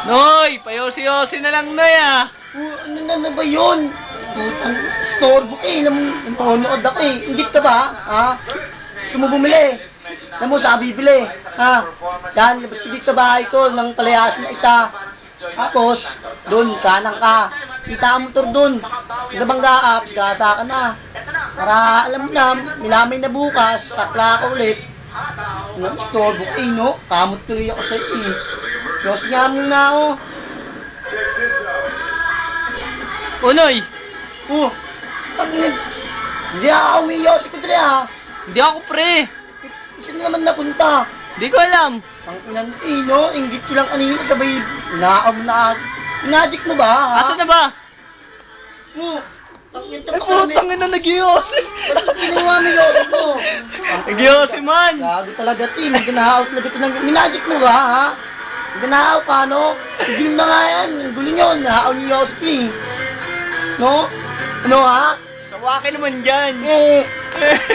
Noy, payosi-yosi na lang, Noy, ah. Ano na ba yun? Putang storbo eh. Nanonood ako eh. Ingit ka ba? Ha? Gusto mo bumili? Alam mo, saan bibili? Ha? Yan, labas ka dito sa bahay ko ng palayasin na ita. Tapos, doon, kanang ka. Kita ang motor doon. Nabangga apps, gasa ka na. Para alam mo na, nilamay na bukas, sakla ka ulit. No, storbo eh, no? Kamot tuloy ako sa iyo eh. Diyos nga muna ako. O, Noy, Hindi ako umiyaw si Kudre ha. hindi ako pre. Saan naman napunta? Hindi ko alam. Ang inan no? Inggit ko lang kanina sabay inaam na. Inadik mo ba ha? Asa na ba? Ay putang ina nag-iyosi. Ba't kinuha mo yun mo? Nag-yosi man. Gago talaga ti. Mag-ganahaw talaga ito ng... Minadik mo ba ha? Mag-ganahaw ka no? Idim na nga yan. Ang gulo nyo. Nahaw ni Yoski. No? Ano ha? Sawakin naman dyan. Eh.